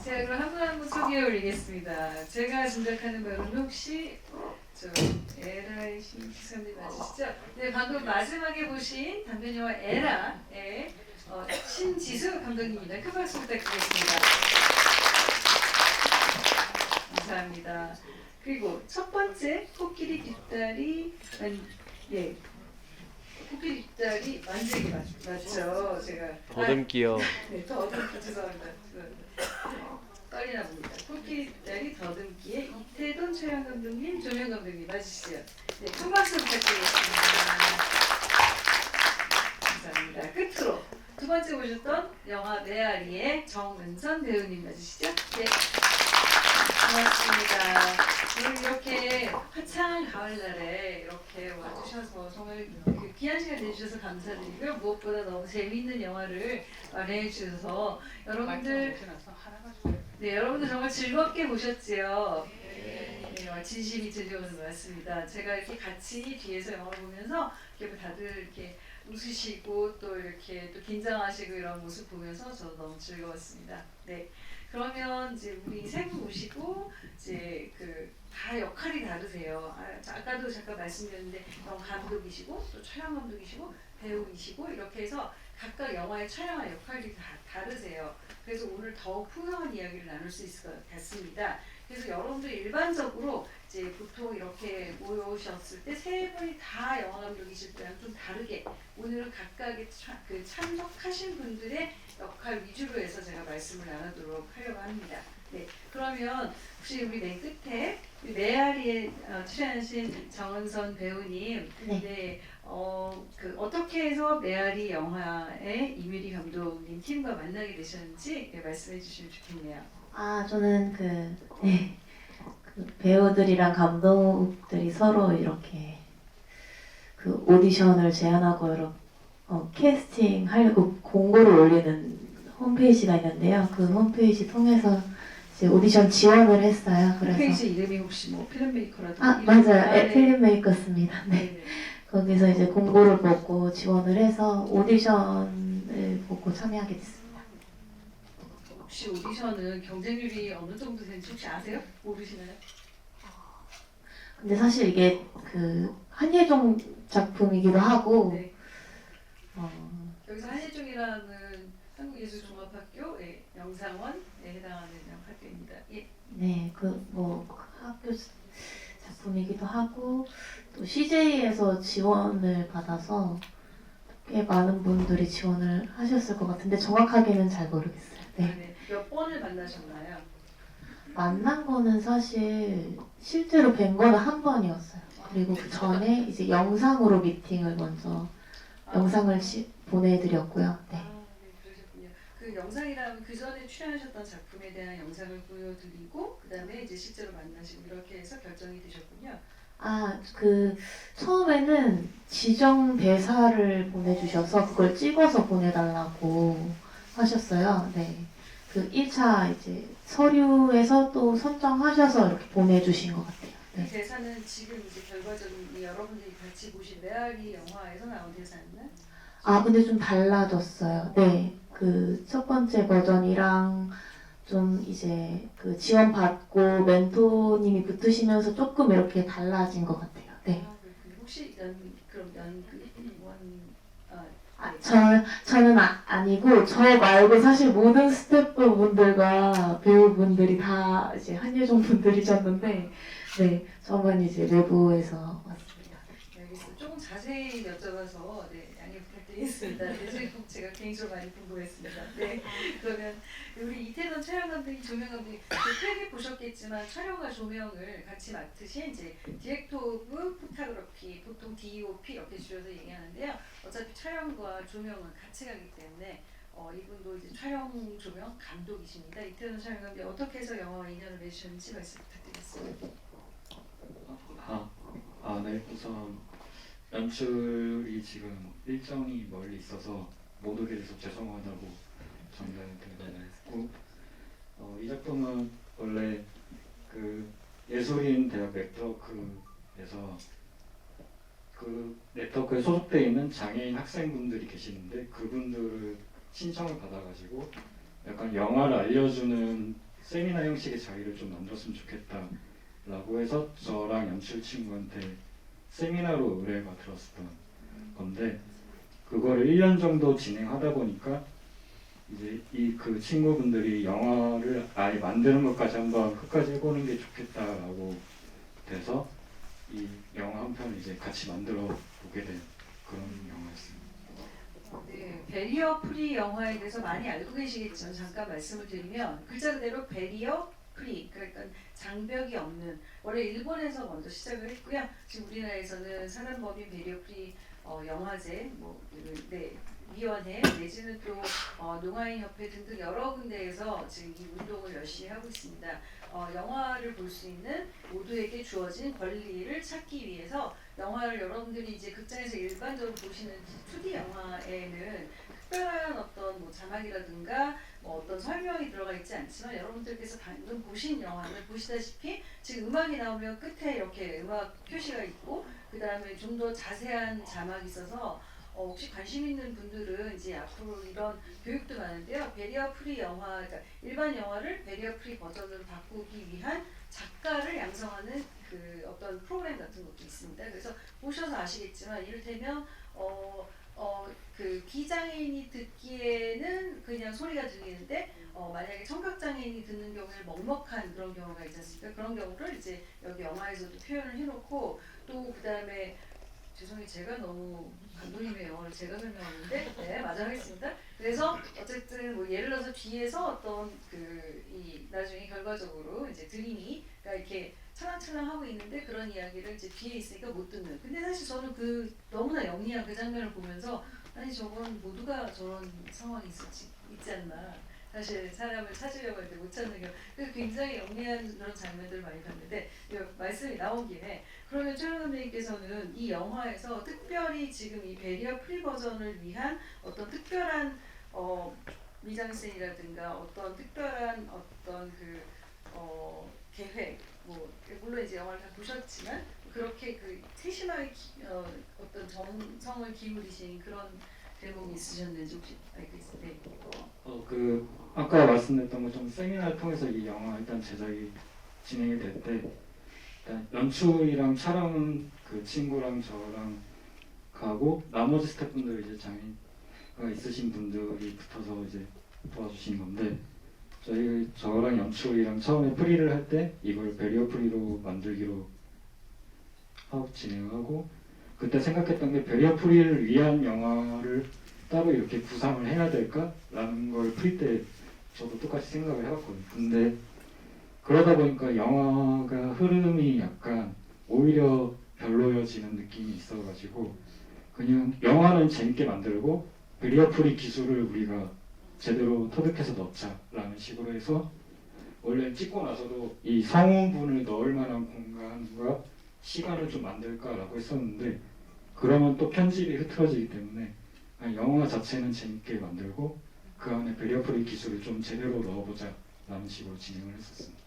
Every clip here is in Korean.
제가 그럼 한 분 한 분 소개해 올리겠습니다. 제가 짐작하는 배우는 혹시 저 에라의 신기사님 맞으시죠? 네, 방금 마지막에 보신 단편 영화 에라의 신지수 감독님입니다. 큰 박수 부탁드리겠습니다. 감사합니다. 그리고 첫 번째 코끼리 뒷다리 예. 코끼리 뒷다리 만들기 맞죠? 제가 더듬기요. 네, 더듬기 죄송합니다. 떨리나 봅니다. 코끼리 뒷다리 더듬기의 이태돈 촬영 감독님, 조명 감독님 맞으시죠? 네, 큰 박수 부탁드리겠습니다. 감사합니다. 끝으로 두 번째 보셨던 영화 메아리의 정은선 배우님 맞으시죠? 네. 고맙습니다. 오늘 이렇게 화창한 가을날에 이렇게 와주셔서 정말 귀한 시간 내주셔서 감사드리고요. 무엇보다 너무 재미있는 영화를 마련해 주셔서 여러분들 네, 여러분들 정말 즐겁게 보셨지요. 네, 진심이 들려오는 것 같습니다. 제가 이렇게 같이 뒤에서 영화를 보면서 이렇게 다들 이렇게 웃으시고 또 이렇게 또 긴장하시고 이런 모습 보면서 저도 너무 즐거웠습니다. 네. 그러면 이제 우리 세 분 오시고 이제 다 역할이 다르세요. 아까도 잠깐 말씀드렸는데 감독이시고 또 촬영 감독이시고 배우이시고 이렇게 해서 각각 영화의 촬영과 역할이 다 다르세요. 그래서 오늘 더욱 풍성한 이야기를 나눌 수 있을 것 같습니다. 그래서 여러분들 일반적으로 이제 보통 이렇게 모여오셨을 때 세 분이 다 영화 감독이실 때랑 좀 다르게 오늘은 각각의 참석하신 분들의 역할 위주로 해서 제가 말씀을 나누도록 하려고 합니다. 네, 그러면 혹시 우리 맨 끝에 우리 메아리에 출연하신 정은선 배우님, 네, 어떻게 해서 메아리 영화의 이뮤리 감독님 팀과 만나게 되셨는지 네, 말씀해 주시면 좋겠네요. 저는 그 배우들이랑 감독들이 서로 이렇게 그 오디션을 제안하고 이렇게 캐스팅 하려고 공고를 올리는 홈페이지가 있는데요. 그 홈페이지 통해서 이제 오디션 지원을 했어요. 그래서 홈페이지 이름이 혹시 뭐 필름메이커라든가 맞아요. 필름메이커스입니다. 네. 네. 거기서 이제 공고를 보고 지원을 해서 오디션을 보고 참여하게 됐습니다. 혹시 오디션은 경쟁률이 어느 정도 되는지 혹시 아세요? 모르시나요? 근데 사실 이게 그 한예종 작품이기도 하고 네. 여기서 한예종이라는 한국예술종합학교의 영상원에 해당하는 학교입니다. 예. 네, 학교 작품이기도 하고 또 CJ에서 지원을 받아서 꽤 많은 분들이 지원을 하셨을 것 같은데 정확하게는 잘 모르겠어요. 네. 네. 몇 번을 만나셨나요? 만난 거는 사실 실제로 뵌 거는 한 번이었어요. 그리고 그 전에 이제 영상으로 미팅을 먼저 영상을 보내드렸고요. 네. 네, 그러셨군요. 그 영상이라면 그 전에 출연하셨던 작품에 대한 영상을 보여드리고 그 다음에 이제 실제로 만나시고 이렇게 해서 결정이 되셨군요. 처음에는 지정 대사를 보내주셔서 그걸 찍어서 보내달라고 하셨어요. 네. 그 1차 이제 서류에서 또 선정하셔서 이렇게 보내주신 것 같아요. 네. 그 대사는 지금 이제 결과적인 여러분들이 같이 보신 메아리 영화에서 나온 대사였나요? 근데 좀 달라졌어요. 네. 그 첫 번째 버전이랑 좀 이제 그 지원받고 멘토님이 붙으시면서 조금 이렇게 달라진 것 같아요. 네. 혹시 저는 아니고 저 말고 사실 모든 스태프분들과 배우분들이 다 이제 한예종 분들이셨는데 네, 저만 이제 외부에서 왔습니다. 네, 알겠습니다. 조금 자세히 여쭤봐서 네, 양해 부탁드리겠습니다. 네, 제가 개인적으로 많이 궁금했습니다. 네, 그러면 우리 이태돈 촬영 감독님, 조명 감독님 크게 보셨겠지만 촬영과 조명을 같이 맡으신 이제 디렉터 오브 포토그래피, 보통 DOP 이렇게 줄여서 얘기하는데요. 어차피 촬영과 조명은 같이 가기 때문에 이분도 이제 촬영 조명 감독이십니다. 이태돈 촬영 감독님 어떻게 해서 영화와 인연을 맺으셨는지 말씀 부탁드리겠습니다. 네. 우선 연출이 지금 일정이 멀리 있어서 못 오게 돼서 죄송하다고 전달을 했고, 이 작품은 원래 그 예술인 대학 네트워크에서 그 네트워크에 소속되어 있는 장애인 학생분들이 계시는데 그분들을 신청을 받아가지고 약간 영화를 알려주는 세미나 형식의 자리를 좀 만들었으면 좋겠다라고 해서 저랑 연출 친구한테 세미나로 의뢰가 들었었던 건데 그거를 1년 정도 진행하다 보니까 이제 그 친구분들이 영화를 아예 만드는 것까지 한번 끝까지 해보는 게 좋겠다라고 돼서 이 영화 한 편을 이제 같이 만들어 보게 된 그런 영화였습니다. 네, 베리어 프리 영화에 대해서 많이 알고 계시겠지만 잠깐 말씀을 드리면 글자 그대로 베리어 프리, 그러니까 장벽이 없는, 원래 일본에서 먼저 시작을 했고요. 지금 우리나라에서는 산업법인 베리어 프리 영화제, 네, 위원회 내지는 또 농아인 협회 등등 여러 군데에서 지금 이 운동을 열심히 하고 있습니다. 영화를 볼 수 있는 모두에게 주어진 권리를 찾기 위해서 영화를 여러분들이 이제 극장에서 일반적으로 보시는 2D 영화에는 특별한 어떤 뭐 자막이라든가 뭐 어떤 설명이 들어가 있지 않지만 여러분들께서 방금 보신 영화를 보시다시피 지금 음악이 나오면 끝에 이렇게 음악 표시가 있고 그 다음에 좀 더 자세한 자막이 있어서 혹시 관심 있는 분들은 이제 앞으로 이런 교육도 많은데요. 베리어 프리 영화, 그러니까 일반 영화를 베리어 프리 버전으로 바꾸기 위한 작가를 양성하는 그 어떤 프로그램 같은 것도 있습니다. 그래서 보셔서 아시겠지만 이를테면 그 비장애인이 듣기에는 그냥 소리가 들리는데 만약에 청각장애인이 듣는 경우에 먹먹한 그런 경우가 있지 않습니까? 그런 경우를 이제 여기 영화에서도 표현을 해놓고 또 그다음에 죄송해요. 제가 너무 감독님의 영화를 제가 설명하는데 네, 마저 하겠습니다. 그래서 어쨌든 뭐 예를 들어서 뒤에서 어떤 이 나중에 결과적으로 이제 드림이 그러니까 이렇게 찰랑찰랑 하고 있는데 그런 이야기를 이제 뒤에 있으니까 못 듣는. 근데 사실 저는 그 너무나 영리한 그 장면을 보면서 아니 저건 모두가 저런 상황이 있지 않나. 사실 사람을 찾으려고 할 때 못 찾는 경우. 그래서 굉장히 영리한 그런 장면들을 많이 봤는데 말씀이 나온 김에 그러면 최영 감독님께서는 이 영화에서 특별히 지금 이 베리어 프리 버전을 위한 어떤 특별한 미장센이라든가 어떤 특별한 어떤 계획 뭐 물론 이제 영화를 다 보셨지만 그렇게 그 세심하게 어떤 정성을 기울이신 그런 대목이 있으셨는지 혹시 알고 있으세요? 그 아까 말씀드렸던 것처럼 세미나를 통해서 이 영화 일단 제작이 진행이 될 때 일단 연출이랑 촬영 그 친구랑 저랑 가고 나머지 스태프분들 이제 장애가 있으신 분들이 붙어서 이제 도와주신 건데 저랑 연출이랑 처음에 프리를 할 때 이걸 베리어 프리로 만들기로 하고 진행하고 그때 생각했던 게 베리어 프리를 위한 영화를 따로 이렇게 구상을 해야 될까라는 걸 프리 때 저도 똑같이 생각을 해봤거든요. 근데 그러다 보니까 영화가 흐름이 약간 오히려 별로여지는 느낌이 있어가지고 그냥 영화는 재밌게 만들고 베리어 프리 기술을 우리가 제대로 터득해서 넣자라는 식으로 해서 원래 찍고 나서도 이 성우분을 넣을 만한 공간과 시간을 좀 만들까라고 했었는데 그러면 또 편집이 흐트러지기 때문에 영화 자체는 재밌게 만들고 그 안에 베리어 프리 기술을 좀 제대로 넣어보자라는 식으로 진행을 했었습니다.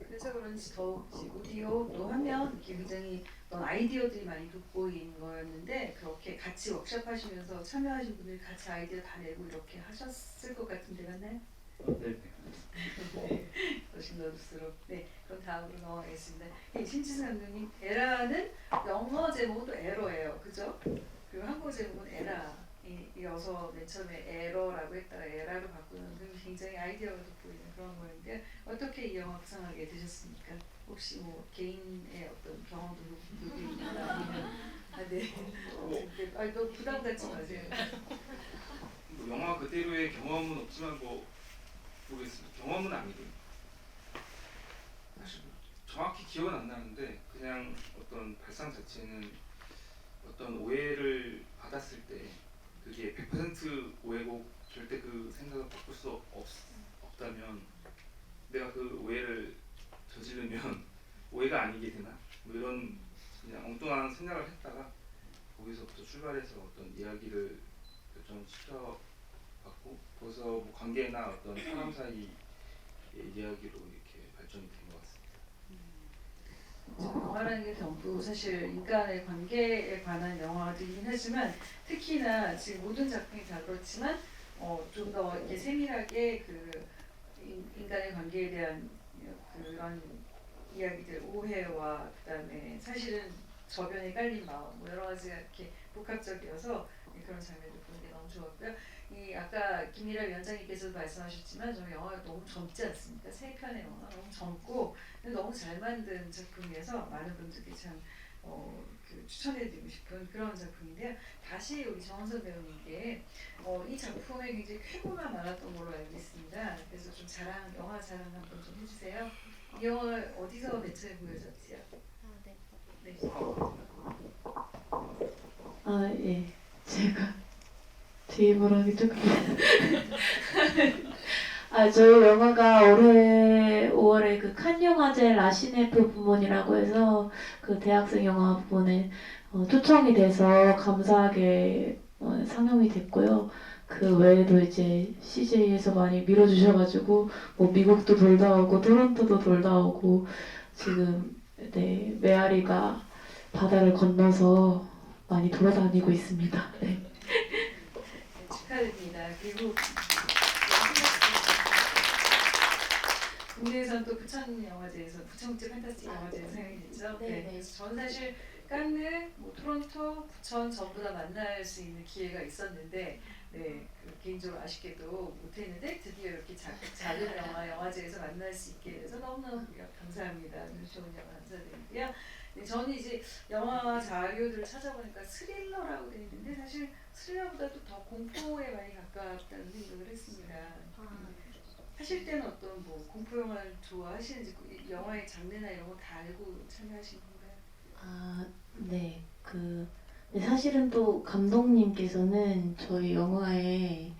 그래서 그런지 더욱 오디오도 하면 이렇게 굉장히 어떤 아이디어들이 많이 돋보이는 거였는데 그렇게 같이 워크숍 하시면서 참여하신 분들이 같이 아이디어 다 내고 이렇게 하셨을 것 같은데 맞나요? 네. 조심스럽. 네, 그럼 다음으로 넘어가겠습니다. 신지승 감독님, 에라는 영어 제목도 에러예요, 그죠? 그리고 한국어 제목은 에라이어서 맨 처음에 에러라고 했다가 에라로 바꾸는 굉장히 아이디어가 돋보이는 그런 거였는데 어떻게 이 영화 구상하게 되셨습니까? 혹시 뭐 개인의 어떤 경험도 있거나 아니면 너 부담 갖지 마세요. 뭐 영화 그대로의 경험은 없지만 모르겠습니다. 경험은 아니고 사실 정확히 기억은 안 나는데 그냥 어떤 발상 자체는 어떤 오해를 받았을 때 그게 100% 오해고 절대 그 생각을 바꿀 수 없다면 내가 그 오해를 저지르면 오해가 아니게 되나? 뭐 이런 그냥 엉뚱한 생각을 했다가 거기서부터 출발해서 어떤 이야기를 결정을 시켜봤고 거기서 뭐 관계나 어떤 사람 사이의 이야기로 이렇게 발전이 된 것 같습니다. 영화라는 게 전부 사실 인간의 관계에 관한 영화들이긴 하지만 특히나 지금 모든 작품이 다 그렇지만 좀 더 이렇게 세밀하게 인간의 관계에 대한 그런 이야기들, 오해와 그다음에 사실은 저변에 깔린 마음, 뭐 여러 가지가 이렇게 복합적이어서 그런 장면을 보는 게 너무 좋았고요. 이 아까 김미라 위원장님께서도 말씀하셨지만 저 영화가 너무 젊지 않습니까? 세 편의 영화 너무 젊고 근데 너무 잘 만든 작품이어서 많은 분들께 참 추천해드리고 싶은 그런 작품인데요. 다시 우리 정원선 배우님께 이 작품에 굉장히 쾌거가 많았던 걸로 알고 있습니다. 그래서 좀 영화 자랑 한번 좀 해주세요. 이 영화 어디서 맨 처음에 보여졌지요? 네. 아, 예. 제가 제 입으로 하기 조금. 저희 영화가 올해 5월에 그 칸 영화제 라시네프 부문이라고 해서 그 대학생 영화 부문에 초청이 돼서 감사하게 상영이 됐고요. 그 외에도 이제 CJ에서 많이 밀어주셔가지고 뭐 미국도 돌다 오고 토론토도 돌다 오고 지금 네, 메아리가 바다를 건너서 많이 돌아다니고 있습니다. 네. 네, 축하드립니다. 그리고 국내에서는 또 부천 영화제에서 부천국제 판타스틱 영화제에서 상영이 됐죠. 네. 그래서 저는 사실 칸느, 뭐 토론토, 부천 전부 다 만날 수 있는 기회가 있었는데 개인적으로 아쉽게도 못했는데 드디어 이렇게 작은 영화제에서 만날 수 있게 돼서 너무너무 감사합니다. 좋은 영화 감사드리고요. 네, 저는 이제 영화 자료들을 찾아보니까 스릴러라고 되어 있는데 사실 스릴러보다도 더 공포에 많이 가깝다는 생각을 했습니다. 하실 때는 어떤 뭐 공포 영화를 좋아하시는지 이 영화의 장르나 이런 거 다 알고 참여하신 건가요? 네. 사실은 또 감독님께서는 저희 영화에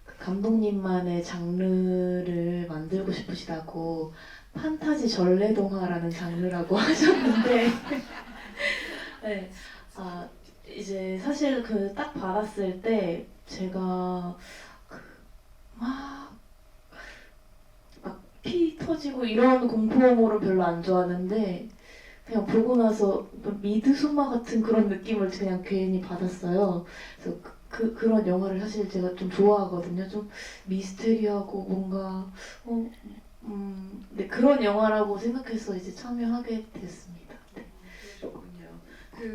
그 감독님만의 장르를 만들고 싶으시다고 판타지 전래동화라는 장르라고 하셨는데 네. 이제 사실 딱 받았을 때 제가 막 피 터지고 이런 공포물을 별로 안 좋아하는데 그냥 보고 나서 미드소마 같은 그런 느낌을 그냥 괜히 받았어요. 그래서 그런 영화를 사실 제가 좀 좋아하거든요. 좀 미스테리하고 뭔가 네, 그런 영화라고 생각해서 이제 참여하게 됐습니다. 네. 그렇군요.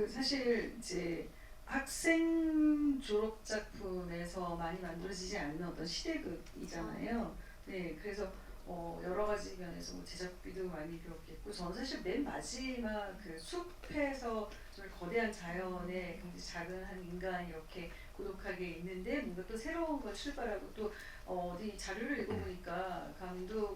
사실 이제 학생 졸업 작품에서 많이 만들어지지 않는 어떤 시대극이잖아요. 네, 그래서 여러 가지 면에서 뭐 제작비도 많이 들었겠고 저는 사실 맨 마지막 그 숲에서 좀 거대한 자연에 굉장히 작은 한 인간이 이렇게 고독하게 있는데 뭔가 또 새로운 걸 출발하고 또 어디 자료를 읽어보니까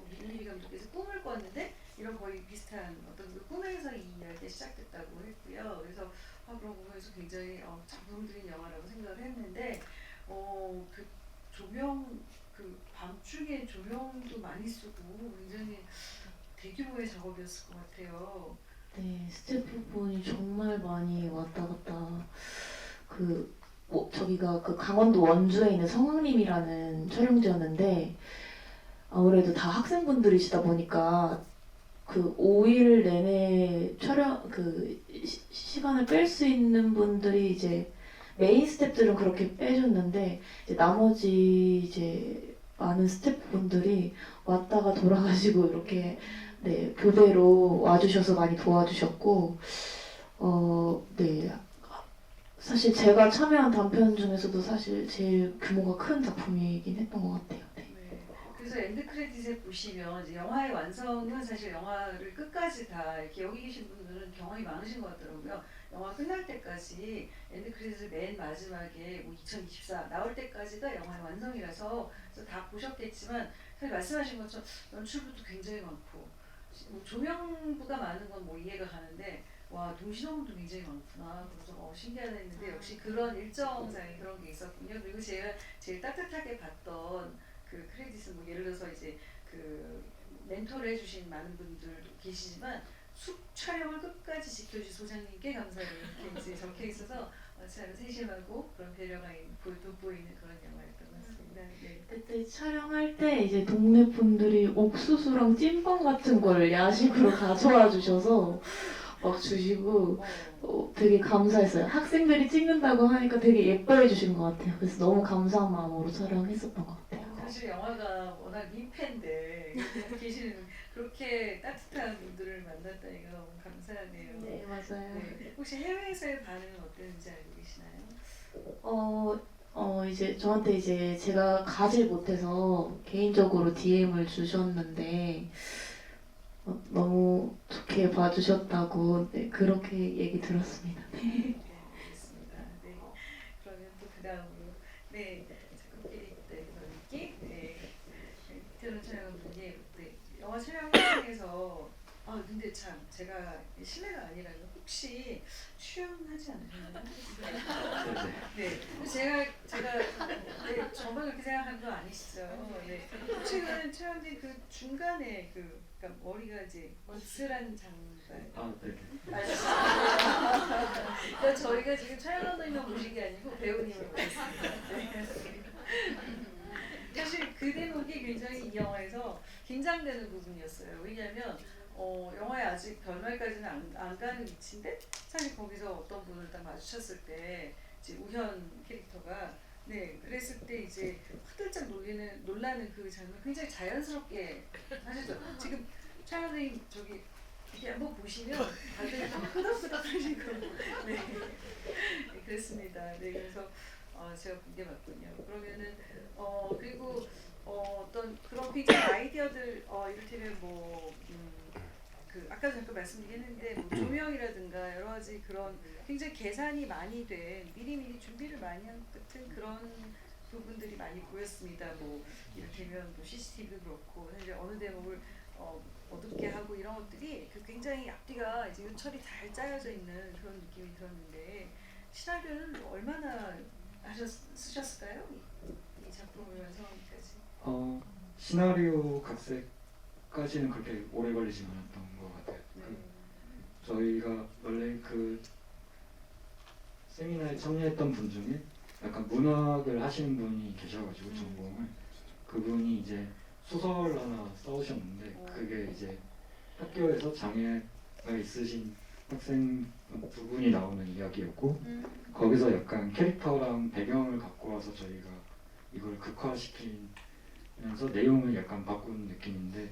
민리 감독께서 꿈을 꿨는데 이런 거의 비슷한 어떤 그 꿈에서 이 이야기가 시작됐다고 했고요. 그래서 그런 부분에서 굉장히 작품 들인 영화라고 생각을 했는데 그 조명 밤중에 조명도 많이 쓰고 굉장히 대규모의 작업이었을 것 같아요. 네, 스태프분이 정말 많이 왔다 갔다 저기가 그 강원도 원주에 있는 성황림이라는 촬영지였는데 아무래도 다 학생분들이시다 보니까 그 5일 내내 촬영 시간을 뺄 수 있는 분들이 이제 메인 스태프들은 그렇게 빼셨는데 이제 나머지 이제 많은 스태프분들이 왔다가 돌아가시고 이렇게 네, 교대로 와주셔서 많이 도와주셨고 네. 사실 제가 참여한 단편 중에서도 사실 제일 규모가 큰 작품이긴 했던 것 같아요. 네. 그래서 엔드 크레딧에 보시면 이제 영화의 완성은 사실 영화를 끝까지 다 이렇게 여기 계신 분들은 경험이 많으신 것 같더라고요. 영화 끝날 때까지 엔드 크레딧을 맨 마지막에 2024 나올 때까지가 영화의 완성이라서 다 보셨겠지만 사실 말씀하신 것처럼 연출부도 굉장히 많고 조명부가 많은 건 뭐 이해가 가는데 와 동시너무도 굉장히 많구나. 그래서 신기하다 했는데 역시 그런 일정상의 그런 게 있었군요. 그리고 제가 제일 따뜻하게 봤던 그 크레딧은 뭐 예를 들어서 이제 그 멘토를 해주신 많은 분들도 계시지만 숲 촬영을 끝까지 지켜주신 소장님께 감사를 이렇게 이제 적혀 있어서 참 세심하고 그런 배려가 돋보이는 그런 영화였던 것 같습니다. 네. 그때 촬영할 때 이제 동네 분들이 옥수수랑 찐빵 같은 걸 야식으로 가져와 주셔서 막 주시고 되게 감사했어요. 학생들이 찍는다고 하니까 되게 예뻐해 주신 것 같아요. 그래서 너무 감사한 마음으로 촬영했었던 것 같아요. 사실 영화가 워낙 민폐인데 여기 계시는 그렇게 따뜻한 분들을 만났다니까 너무 감사하네요. 네, 맞아요. 네. 혹시 해외에서의 반응은 어땠는지 알고 계시나요? 이제 저한테 이제 제가 가질 못해서 개인적으로 DM을 주셨는데 너무 좋게 봐주셨다고 네, 그렇게 얘기 들었습니다. 네, 알겠습니다. 네. 그러면 또 그 다음으로 네, 작품끼리 대해서 읽기. 네. 이태원 촬영분이 네, 영화 촬영 현장에서 근데 참 제가 실례가 아니라면 혹시 출연하지 않으셨나요? 네네. 네, 제가 네, 정말 그렇게 생각한 거 아니시죠? 네, 최근 촬영된 그 중간에 그러니까 머리가 이제 으스란 장면. 아 네네. 그러니까 저희가 지금 촬영하는 보신 게 아니고 배우님을 보셨습니다. 네. 사실 그 대목이 굉장히 이 영화에서 긴장되는 부분이었어요. 왜냐하면 영화에 아직 결말까지는 안 가는 위치인데 사실 거기서 어떤 분을 딱 마주쳤을 때 이제 우현 캐릭터가 네 그랬을 때 이제 화들짝 놀라는 그 장면 굉장히 자연스럽게 하셨죠. 지금 촬영님 저기 이렇게 한번 보시면 다들 좀 끄덕끄덕 하시고 네 그랬습니다. 네 그래서 제가 본 게 맞군요. 그러면은 그리고 어떤 그런 굉장히 아이디어들 이를테면 그 아까도 잠깐 말씀드리긴 했는데 뭐 조명이라든가 여러 가지 그런 굉장히 계산이 많이 된 미리미리 준비를 많이 한 같은 그런 부분들이 많이 보였습니다. 뭐 이를테면 뭐 CCTV도 그렇고 사실 어느 대목을 어둡게 하고 이런 것들이 그 굉장히 앞뒤가 이제 요철이 잘 짜여져 있는 그런 느낌이 들었는데 시나리오는 얼마나 쓰셨을까요? 이 작품을 완성하기까지. 시나리오 각색까지는 그렇게 오래 걸리지 않았던 것 같아요. 네. 저희가 원래 그 세미나에 참여했던 분 중에 약간 문학을 하시는 분이 계셔가지고 전공을 그분이 이제 소설 하나 써오셨는데 그게 이제 학교에서 장애가 있으신 학생 두 분이 나오는 이야기였고 거기서 약간 캐릭터랑 배경을 갖고 와서 저희가 이걸 극화시키면서 내용을 약간 바꾼 느낌인데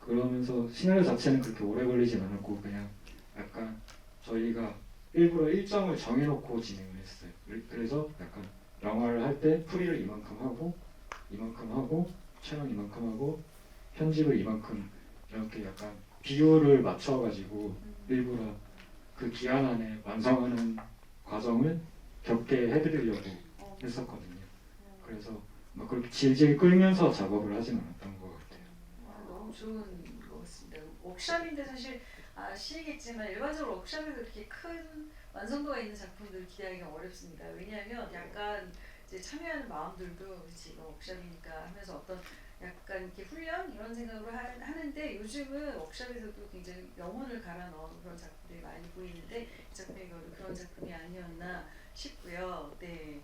그러면서 시나리오 자체는 그렇게 오래 걸리진 않았고 그냥 약간 저희가 일부러 일정을 정해놓고 진행을 했어요. 그래서 약간 영화를 할 때 프리를 이만큼 하고 촬영 이만큼 하고 편집을 이만큼 이렇게 약간 비율을 맞춰가지고 일부러 그 기한 안에 완성하는 과정을 겪게 해드리려고 했었거든요. 그래서 막 그렇게 질질 끌면서 작업을 하진 않았던 것 같아요. 너무 좋은 것 같습니다. 워크숍인데 사실 아시겠지만 일반적으로 워크숍에서 그렇게 큰 완성도가 있는 작품들 기대하기가 어렵습니다. 왜냐하면 약간 이제 참여하는 마음들도 지금 워크숍이니까 하면서 어떤 약간 이렇게 훈련 이런 생각으로 하는데 요즘은 워크숍에서도 굉장히 영혼을 갈아 넣은 그런 작품들이 많이 보이는데 이 작품이 그런 작품이 아니었나 싶고요. 네,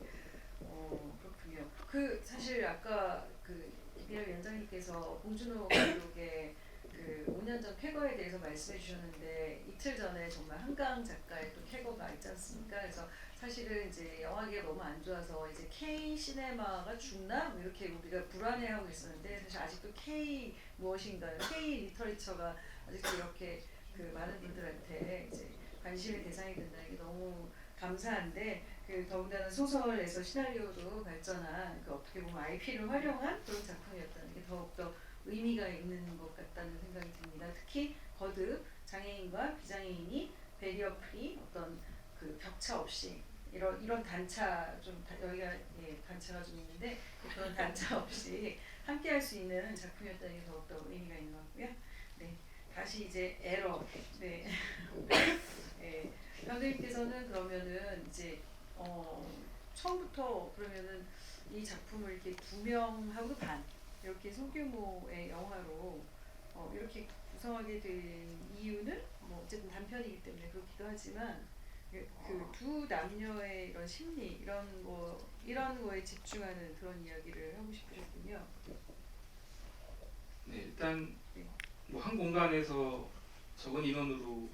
그렇군요. 그 사실 아까 그 이비엘 위원장님께서 봉준호 감독의 그 5년 전 쾌거에 대해서 말씀해 주셨는데 이틀 전에 정말 한강 작가의 또 쾌거가 있지 않습니까? 그래서 사실은 이제 영화계가 너무 안 좋아서 이제 K 시네마가 죽나? 뭐 이렇게 우리가 불안해하고 있었는데 사실 아직도 K 무엇인가요? K 리터리처가 아직도 이렇게 그 많은 분들한테 이제 관심의 대상이 된다는 게 너무 감사한데 그 더군다나 소설에서 시나리오로 발전한 그 어떻게 보면 IP를 활용한 그런 작품이었다는 게 더욱더 의미가 있는 것 같다는 생각이 듭니다. 특히 거듭 장애인과 비장애인이 배리어 프리 어떤 그 격차 없이 이런 단차 좀 여기가 단차가 좀 있는데 그런 단차 없이 함께할 수 있는 작품이었다는 게 더욱더 의미가 있는 것 같고요. 네, 다시 이제 에러. 네, 네. 감독님께서는 그러면은 이제 처음부터 그러면은 이 작품을 이렇게 2명하고 반 이렇게 소규모의 영화로 이렇게 구성하게 된 이유는 뭐 어쨌든 단편이기 때문에 그렇기도 하지만 그 두 남녀의 이런 심리 이런 거에 집중하는 그런 이야기를 하고 싶으셨군요. 네, 일단 네. 뭐 한 공간에서 적은 인원으로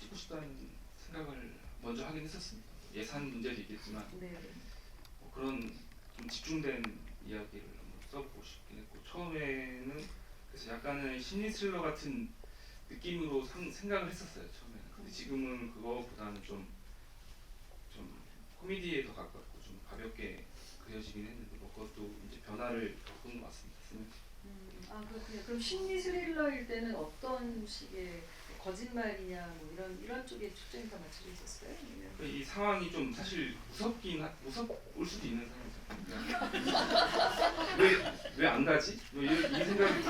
찍고 싶다는 생각을 먼저 하긴 했었습니다. 예산 문제도 있겠지만 네. 그런 좀 집중된 이야기를 한번 써보고 싶긴 했고 처음에는 그래서 약간은 심리 스릴러 같은 느낌으로 생각을 했었어요 처음에는. 근데 지금은 그거보다는 좀 코미디에 더 가깝고 좀 가볍게 그려지긴 했는데 뭐 그것도 이제 변화를 겪은 것 같습니다. 아 그렇군요. 그럼 심리 스릴러일 때는 어떤 식의 거짓말이냐 뭐 이런 쪽에 초점이 더 맞춰져 있었어요? 아니면 이 상황이 좀 사실 무섭을 수도 있는 상황이죠. 왜 안 가지? 뭐 이 생각이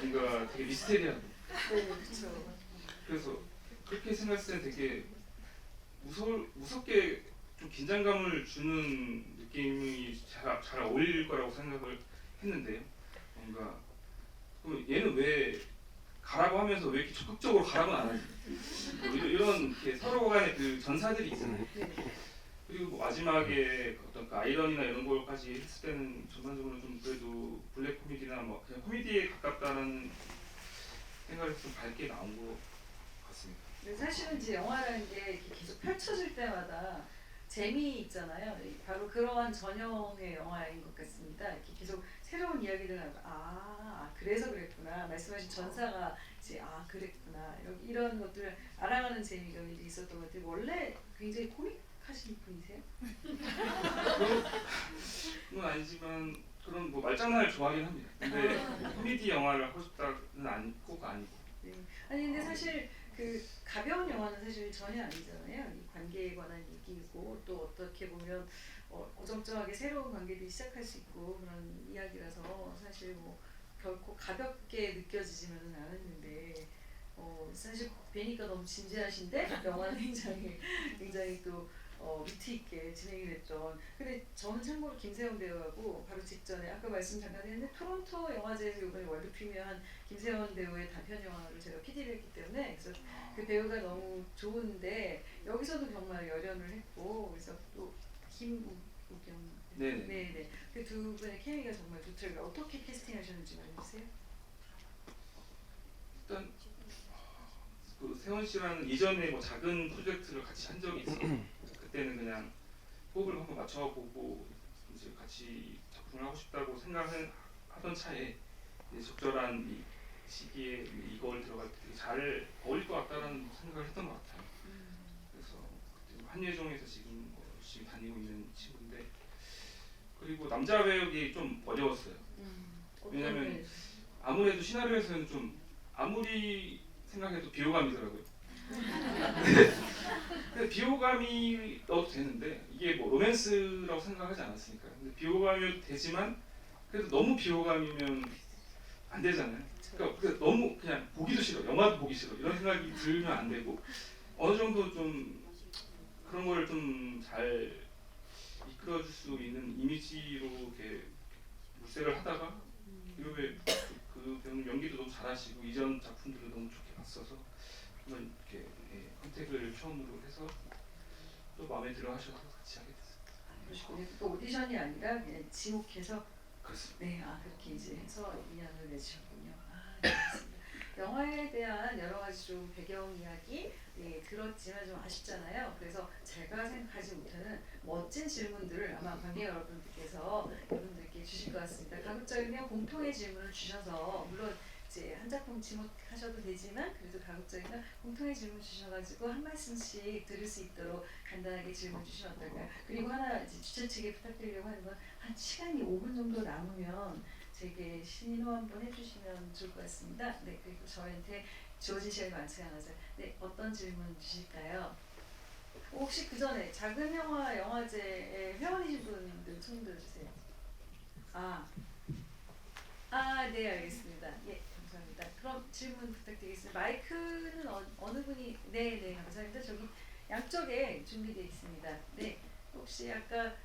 뭔가 되게 미스테리하고. 네 그렇죠. 그래서 그렇게 생각했을 때 되게 무섭게 좀 긴장감을 주는 느낌이 잘 어울릴 거라고 생각을 했는데요. 뭔가 그럼 얘는 왜 가라고 하면서 왜 이렇게 적극적으로 가라고는 안 하지? 뭐 이런 이렇게 서로 간의 그 전사들이 있잖아요. 그리고 뭐 마지막에 어떤 그 아이러니나 이런 걸까지 했을 때는 전반적으로 좀 그래도 블랙 코미디나 뭐 그냥 코미디에 가깝다는 생각이 좀 밝게 나온 것 같습니다. 근데 사실은 이제 영화라는 게 이렇게 계속 펼쳐질 때마다 재미있잖아요. 바로 그러한 전형의 영화인 것 같습니다. 이렇게 계속 새로운 이야기를 하고 그래서 그랬구나. 말씀하신 전사가 이제 그랬구나. 이런 것들을 알아가는 재미가 있었던 것 같아요. 원래 굉장히 코믹하신 분이세요? 그건 아니지만 그런 뭐 말장난을 좋아하긴 합니다. 근데 코미디 영화를 하고 싶다는 꼭 아니고. 네. 아니 근데 사실 그 가벼운 영화는 사실 전혀 아니잖아요. 이 관계에 관한 얘기고 또 어떻게 보면 어정쩡하게 새로운 관계들이 시작할 수 있고 그런 이야기라서 사실 뭐 결코 가볍게 느껴지지만은 않았는데 사실 뵈니까 너무 진지하신데 영화는 굉장히 또 위트 있게 진행이 됐던. 근데 저는 참고로 김세원 배우하고 바로 직전에 아까 말씀 잠깐 했는데 토론토 영화제에서 이번에 월드 프리미어한 김세원 배우의 단편 영화를 제가 PD를 했기 때문에 그래서 그 배우가 너무 좋은데 여기서도 정말 열연을 했고 그래서 또 김우경 네네 그 두 분의 케미가 정말 좋더라고요. 어떻게 캐스팅하셨는지 말해주세요. 일단 그 세원 씨랑 이전에 뭐 작은 프로젝트를 같이 한 적이 있어요. 그때는 그냥 호흡을 한번 맞춰보고 이제 같이 작품을 하고 싶다고 생각을 하던 차에 이제 적절한 이 시기에 이걸 들어갈 때 되게 잘 어울릴 것 같다라는 생각을 했던 것 같아요. 그래서 그때 한예종에서 지금 열심히 다니고 있는 친구인데 그리고 남자 배역이 좀 어려웠어요. 왜냐면 아무래도 시나리오에서는 좀 아무리 생각해도 비호감이더라고요. 근데 비호감이 넣어도 되는데 이게 뭐 로맨스라고 생각하지 않았으니까. 근데 비호감이 되지만 그래도 너무 비호감이면 안 되잖아요. 그러니까 너무 그냥 보기도 싫어, 영화도 보기 싫어 이런 생각이 들면 안 되고 어느 정도 좀 그런 거를 좀 잘 이끌어줄 수 있는 이미지로 이렇게 물색을 하다가 그 배우는 연기도 너무 잘하시고 이전 작품들을 너무 좋게 봤어서 한번 이렇게 컨택을 처음으로 해서 또 마음에 들어 하셔서 같이 하게 됐습니다. 그러시군요. 또 오디션이 아니라 그냥 지목해서 그렇습니다. 네, 그렇게 이제 해서 인연을 맺으셨군요. 네, 알겠습니다. 영화에 대한 여러 가지 좀 배경 이야기 들었지만 좀 아쉽잖아요. 그래서 제가 생각하지 못하는 멋진 질문들을 아마 관객 여러분들께서 여러분들께 주실 것 같습니다. 가급적이면 공통의 질문을 주셔서 물론 이제 한 작품 지목하셔도 되지만 그래도 가급적이면 공통의 질문 주셔가지고 한 말씀씩 들을 수 있도록 간단하게 질문 주시면 어떨까요? 그리고 하나 이제 주최 측에 부탁드리려고 하는 건 한 시간이 5분 정도 남으면 제게 신호 한번 해주시면 좋을 것 같습니다. 네, 그리고 저희한테 주어진 시간이 많지 않아서 네, 어떤 질문 주실까요? 혹시 그 전에 작은 영화 영화제에 회원이신 분들 손 들어주세요. 네, 알겠습니다. 예, 감사합니다. 그럼 질문 부탁드리겠습니다. 마이크는 어느 분이? 네, 감사합니다. 저기 양쪽에 준비되어 있습니다. 네, 혹시 아까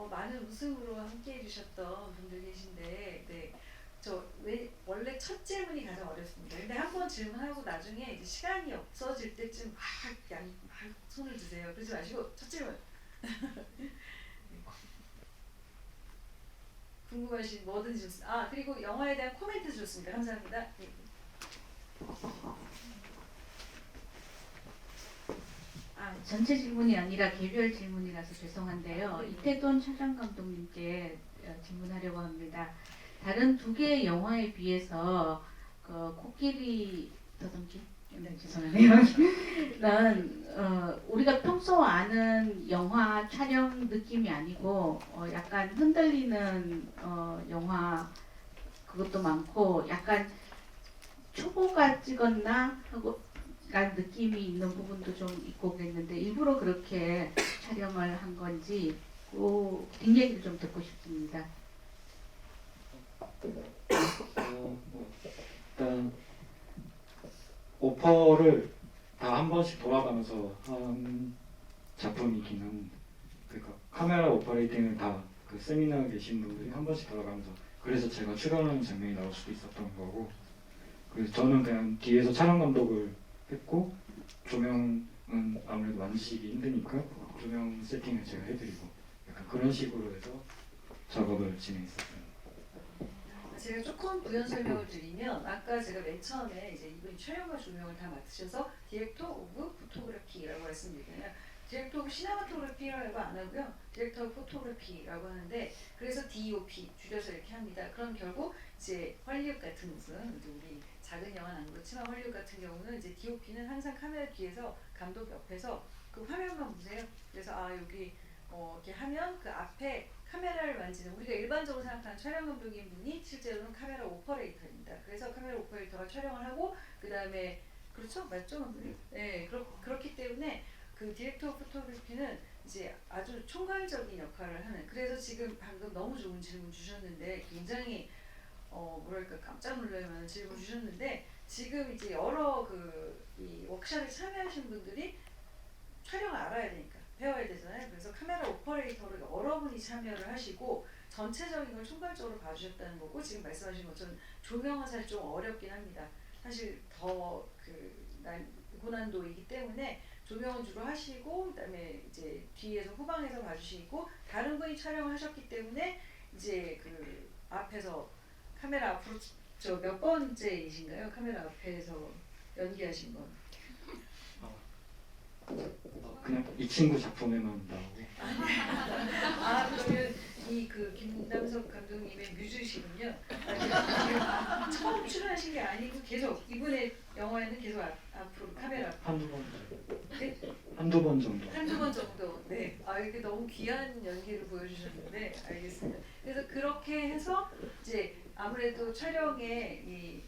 많은 웃음으로 함께해 주셨던 분들 계신데, 네, 원래 첫 질문이 가장 어렵습니다. 근데 한 번 질문하고 나중에 이제 시간이 없어질 때쯤 막 손을 드세요. 그러지 마시고 첫 질문. 궁금하신 뭐든지 좋습니다. 그리고 영화에 대한 코멘트 좋습니다. 감사합니다. 네. 전체 질문이 아니라 개별 질문이라서 죄송한데요. 이태돈 차장 감독님께 질문하려고 합니다. 다른 두 개의 영화에 비해서 그 코끼리 더듬기 네, 죄송해요. 난 우리가 평소 아는 영화 촬영 느낌이 아니고 약간 흔들리는 영화 그것도 많고 약간 초보가 찍었나 하고 간 느낌이 있는 부분도 좀 있고 그랬는데 일부러 그렇게 촬영을 한 건지 뒷얘기를 좀 듣고 싶습니다. 일단 오퍼를 다 한 번씩 돌아가면서 한 작품이기는 그러니까 카메라 오퍼레이팅을 다 그 세미나에 계신 분들이 한 번씩 돌아가면서 그래서 제가 출연하는 장면이 나올 수도 있었던 거고 그래서 저는 그냥 뒤에서 촬영 감독을 했고 조명은 아무래도 만지시기 힘드니까 조명 세팅을 제가 해드리고 약간 그런 식으로 해서 작업을 진행했었어요. 제가 조금 부연 설명을 드리면 아까 제가 맨 처음에 이제 이분이 촬영과 조명을 다 맡으셔서 디렉터 오브 포토그래피라고 말씀드리잖아요. 디렉터 오브 시네마토그래피라고 안 하고요. 디렉터 오브 포토그래피라고 하는데 그래서 DOP 줄여서 이렇게 합니다. 그럼 결국 이제 헐리우드 같은 무슨 우리 작은 영화는 안 그렇지만 헐리우드 같은 경우는 이제 DOP는 항상 카메라 뒤에서 감독 옆에서 그 화면만 보세요. 그래서 여기 이렇게 하면 그 앞에 카메라를 만지는 우리가 일반적으로 생각하는 촬영 감독인 분이 실제로는 카메라 오퍼레이터입니다. 그래서 카메라 오퍼레이터가 촬영을 하고 그 다음에 그렇죠? 맞죠? 감독님? 네, 그렇기 때문에 그 디렉터 오브 포토그래피는 이제 아주 총괄적인 역할을 하는 그래서 지금 방금 너무 좋은 질문 주셨는데 굉장히 뭐랄까 깜짝 놀랄 만한 질문 주셨는데 지금 이제 여러 이 워크숍에 참여하신 분들이 촬영을 알아야 되니까 배워야 되잖아요. 그래서 카메라 오퍼레이터를 여러분이 참여를 하시고 전체적인 걸 총괄적으로 봐주셨다는 거고 지금 말씀하신 것처럼 조명은 사실 좀 어렵긴 합니다. 사실 더 고난도이기 때문에 조명은 주로 하시고 그다음에 이제 뒤에서 후방에서 봐주시고 다른 분이 촬영을 하셨기 때문에 이제 그 앞에서 카메라 앞으로 저 몇 번째이신가요? 카메라 앞에서 연기하신 건? 그냥 이 친구 작품에만 나오고 그러면 이 그 김남석 감독님의 뮤즈시군요. 지금 처음 출연하신 게 아니고 계속 이분의 영화에는 계속 앞으로 카메라 한두 번 네? 한두 번 정도. 한두 번 정도. 네. 이렇게 너무 귀한 연기를 보여주셨는데 알겠습니다. 그래서 그렇게 해서 이제 아무래도 촬영에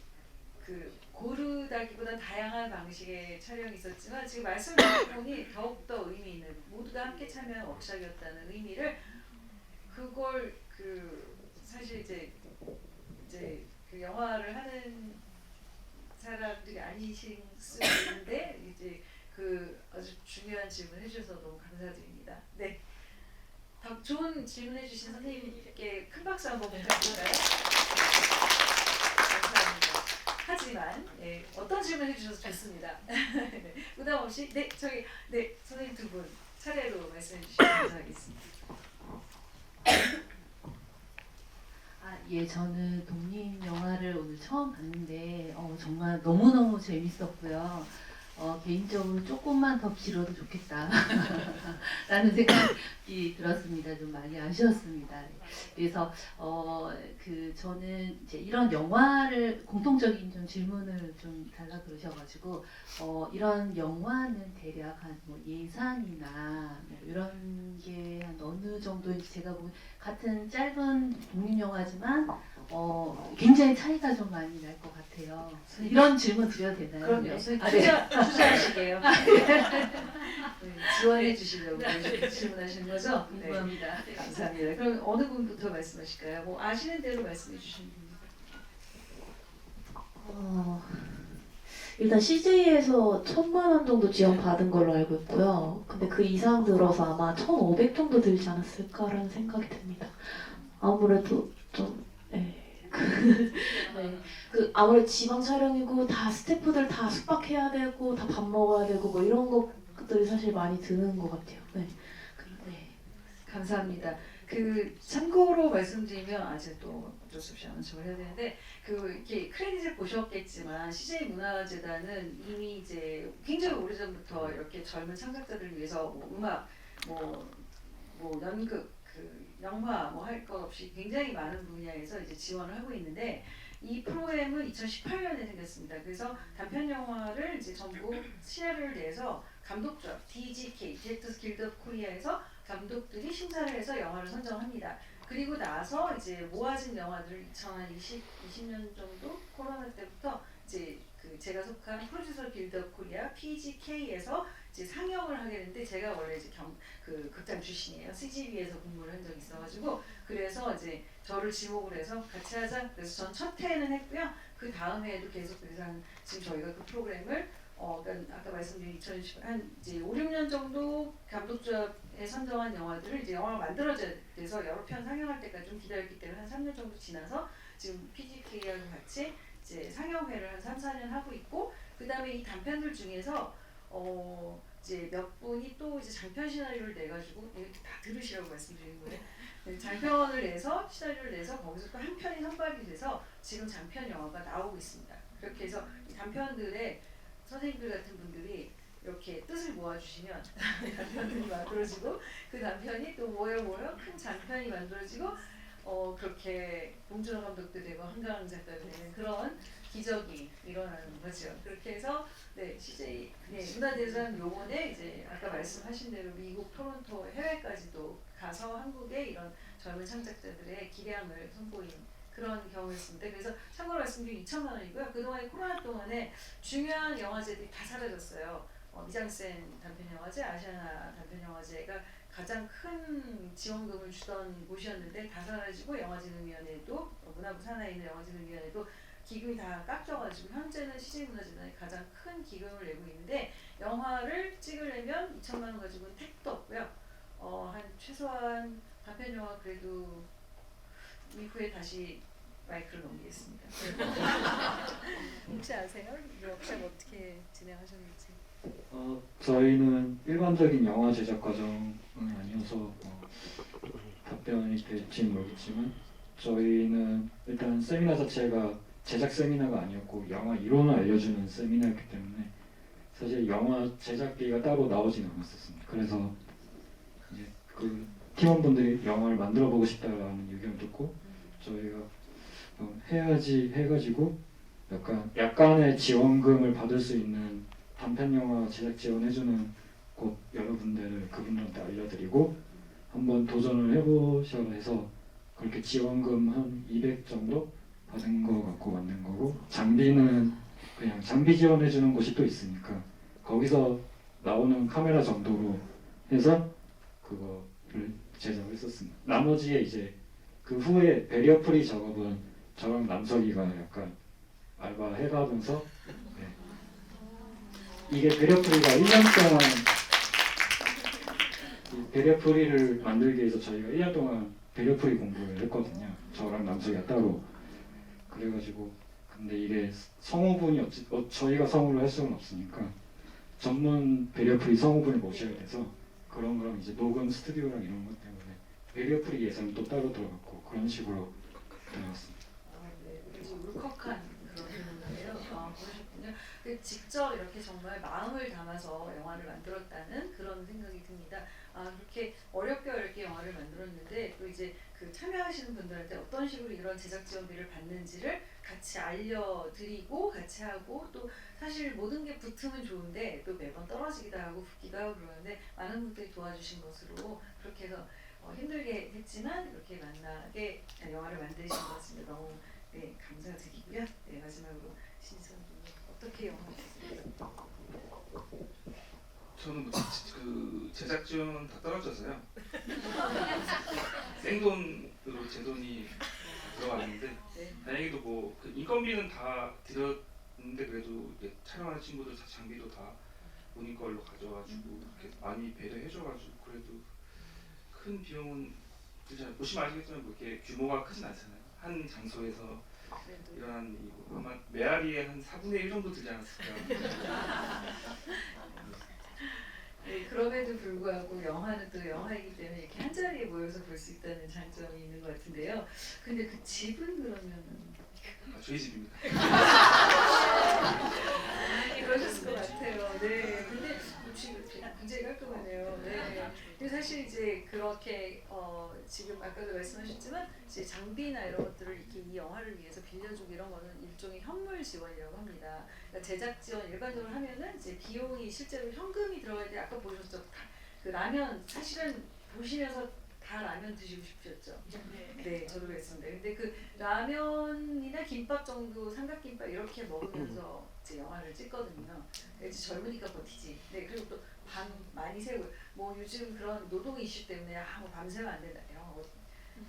그 고르다기보다 다양한 방식의 촬영이 있었지만 지금 말씀드린 부분이 더욱더 의미 있는 모두가 함께 참여한 워크숍이었다는 의미를 그걸 사실 이제 그 영화를 하는 사람들이 아니신 수 있는데 이제 그 아주 중요한 질문 해주셔서 너무 감사드립니다. 네. 좋은 질문 해주신 선생님께 큰 박수 한번 부탁드릴까요? 감사합니다. 하지만 어떤 질문 해주셔서 좋습니다. 네, 부담 없이 선생님 두 분 차례로 말씀해 주시면 감사하겠습니다. 예, 저는 독립 영화를 오늘 처음 봤는데 정말 너무너무 재밌었고요. 개인적으로 조금만 더 길어도 좋겠다 라는 생각이 들었습니다. 좀 많이 아쉬웠습니다. 그래서 저는 이제 이런 영화를 공통적인 좀 질문을 좀 달라 그러셔가지고 이런 영화는 대략 한 뭐 예산이나 뭐 이런 게 한 어느 정도인지 제가 보면 같은 짧은 독립 영화지만 굉장히 차이가 좀 많이 날 것 같아요. 이런 질문 드려도 되나요? 그럼요. 네. 투자하시게요. 네, 지원해 주시려고 질문하시는 거죠? 네. 궁금합니다. 감사합니다. 그럼 어느 분부터 말씀하실까요? 뭐 아시는 대로 말씀해 주시면 됩니다. 일단 CJ에서 1,000만 원 정도 지원 받은 걸로 알고 있고요. 근데 그 이상 들어서 아마 1,500 정도 들지 않았을까라는 생각이 듭니다. 아무래도 좀 아무래도 지방 촬영이고 다 스태프들 다 숙박해야 되고 다 밥 먹어야 되고 뭐 이런 것들이 사실 많이 드는 것 같아요. 네. 감사합니다. 참고로 말씀드리면 제가 또 어쩔 수 없이 아는 척을 해야 되는데 이렇게 크레딧을 보셨겠지만 CJ 문화재단은 이미 이제 굉장히 오래전부터 이렇게 젊은 창작자들을 위해서 뭐 음악, 뭐 연극, 그 영화 뭐 할 것 없이 굉장히 많은 분야에서 이제 지원을 하고 있는데 이 프로그램은 2018년에 생겼습니다. 그래서 단편 영화를 이제 전부 시나리오를 내서 감독적 DGK 디렉터스 길드 오브 코리아에서 감독들이 심사를 해서 영화를 선정합니다. 그리고 나서 이제 모아진 영화들을 2020년 정도 코로나 때부터 이제 그 제가 속한 프로듀서 길드 오브 코리아 PGK에서 이제 상영을 하게 됐는데 제가 원래 이제 그 극단 출신이에요. CGV에서 근무를 한 적이 있어가지고 그래서 이제 저를 지목을 해서 같이 하자. 그래서 전 첫 회는 했고요. 그 다음 해에도 계속 그래서 지금 저희가 그 프로그램을 그러니까 아까 말씀드린 2010 한 이제 5, 6년 정도 감독조합에 선정한 영화들을 이제 영화가 만들어져야 돼서 여러 편 상영할 때까지 좀 기다렸기 때문에 한 3년 정도 지나서 지금 PGK하고 같이 이제 상영회를 한 3, 4년 하고 있고 그다음에 이 단편들 중에서 이제 몇 분이 또 이제 장편 시나리오를 내가지고 이렇게 다 들으시라고 말씀드리는 거예요. 장편을 내서 시나리오를 내서 거기서 또 한 편이 선발이 돼서 지금 장편 영화가 나오고 있습니다. 그렇게 해서 이 단편들의 선생님들 같은 분들이 이렇게 뜻을 모아주시면 단편들이 만들어지고 그 단편이 또 모여 큰 장편이 만들어지고 그렇게 봉준호 감독도 되고 한강 작가도 되는 그런 기적이 일어나는 거죠. 그렇게 해서 네 CJ 문화대상 요번에 이제 아까 말씀하신 대로 미국 토론토 해외까지도 가서 한국의 이런 젊은 창작자들의 기량을 선보인 그런 경우였습니다. 그래서 참고로 말씀드리면 2천만 원이고요. 그동안 코로나 동안에 중요한 영화제들이 다 사라졌어요. 미장센 단편영화제, 아시아나 단편영화제가 가장 큰 지원금을 주던 곳이었는데 다 사라지고 영화진흥위원회도 문화부 산하에 있는 영화진흥위원회도 기금이 다 깎여가지고 현재는 CJ문화재단이 가장 큰 기금을 내고 있는데 영화를 찍으려면 2천만 원 가지고는 택도 없고요. 한 최소한 단편영화 그래도 이후에 다시 마이크를 넘기겠습니다. 혹시 아세요? 이 워크숍 어떻게 진행하셨는지? 저희는 일반적인 영화 제작 과정은 아니어서 답변이 될지는 모르겠지만 저희는 일단 세미나 자체가 제작 세미나가 아니었고 영화 이론을 알려주는 세미나였기 때문에 사실 영화 제작비가 따로 나오진 않았었습니다. 그래서 이제 그 팀원분들이 영화를 만들어 보고 싶다라는 의견을 듣고 저희가 해야지 해가지고 약간의 지원금을 받을 수 있는 단편 영화 제작 지원해주는 곳 여러 군데를 그분들한테 알려드리고 한번 도전을 해보셔서 해서 그렇게 지원금 한 200 정도 받은 거 갖고 만든 거고 장비는 그냥 장비 지원해주는 곳이 또 있으니까 거기서 나오는 카메라 정도로 해서 그거를 제작을 했었습니다. 나머지에 이제 그 후에 베리어 프리 작업은 저랑 남석이가 약간 알바 해가면서 이게 베리어 프리가 1년 동안 이 베리어 프리를 만들기 위해서 저희가 1년 동안 베리어 프리 공부를 했거든요. 저랑 남석이가 따로. 그래가지고 근데 이게 성우분이 저희가 성우를 할 수는 없으니까 전문 베리어 프리 성우분을 모셔야 돼서 그런 거랑 이제 녹음 스튜디오랑 이런 것 때문에 베리어 프리 예산이 또 따로 들어갔고 그런 식으로 들어갔습니다. 네, 왠지 울컥한 그런 거예요. 그러셨군요. 직접 이렇게 정말 마음을 담아서 영화를 만들었다는 그런 생각이 듭니다. 그렇게 어렵게 영화를 만들었는데 또 이제 그 참여하시는 분들한테 어떤 식으로 이런 제작 지원비를 받는지를 같이 알려드리고 같이 하고 또 사실 모든 게 붙으면 좋은데 또 매번 떨어지기도 하고 붙기도 하고 그러는데 많은 분들이 도와주신 것으로 그렇게 해서 힘들게 했지만 이렇게 만나게 영화를 만드신 것 같습니다. 너무 감사드리고요. 마지막으로 신선 어떻게 영화 보셨습니까? 저는 그 제작 지원 다 떨어져서요. 생돈으로 제 돈이 들어갔는데 다행히도 그 인건비는 다 드렸는데 그래도 이제 촬영하는 친구들 다 장비도 다 본인 걸로 가져와주고 이렇게 많이 배려해줘가지고 그래도 큰 비용은 보시면 아시겠지만 뭐 이렇게 규모가 크진 않잖아요. 한 장소에서 일어나는 일이고 아마 메아리에 한 4분의 1 정도 들지 않았을까. 네, 그럼에도 불구하고 영화는 또 영화이기 때문에 이렇게 한 자리에 모여서 볼 수 있다는 장점이 있는 것 같은데요. 근데 그 집은 그러면은 저희 집입니다. 그러셨을 것 같아요. 네, 근데 혹시 굉장히 깔끔하네요. 네. 근데 사실 이제 그렇게 지금 아까도 말씀하셨지만 이제 장비나 이런 것들을 이렇게 이 영화를 위해서 빌려주고 이런 거는 일종의 현물 지원이라고 합니다. 그러니까 제작 지원 일반적으로 하면은 이제 비용이 실제로 현금이 들어갈 때 아까 보셨죠? 그 라면 사실은 보시면서 다 라면 드시고 싶으셨죠? 네, 저도 그랬습니다. 근데 그 라면이나 김밥 정도 삼각김밥 이렇게 먹으면서 이제 영화를 찍거든요. 이제 젊으니까 버티지. 네, 그리고 또 밤 많이 새고 뭐 요즘 그런 노동 이슈 때문에 뭐 밤새면 안 된다 이런 거.